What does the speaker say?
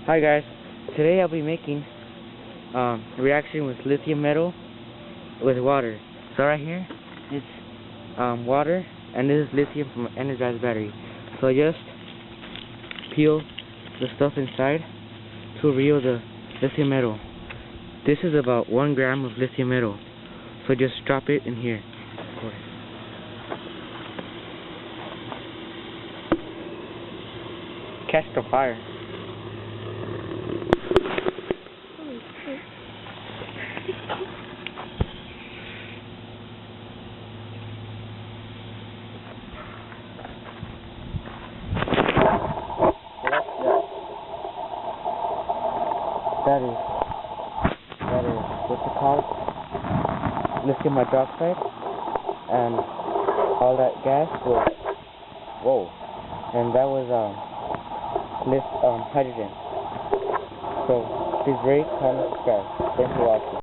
Hi guys, today I'll be making a reaction with lithium metal with water. So right here, it's water, and this is lithium from an energized battery. So I just peel the stuff inside to reveal the lithium metal. This is about 1 gram of lithium metal. So just drop it in here. Catch the fire. That is what's it called? Lithium hydroxide, and all that gas was and that was hydrogen. So please rate, comment, subscribe. Thanks for watching.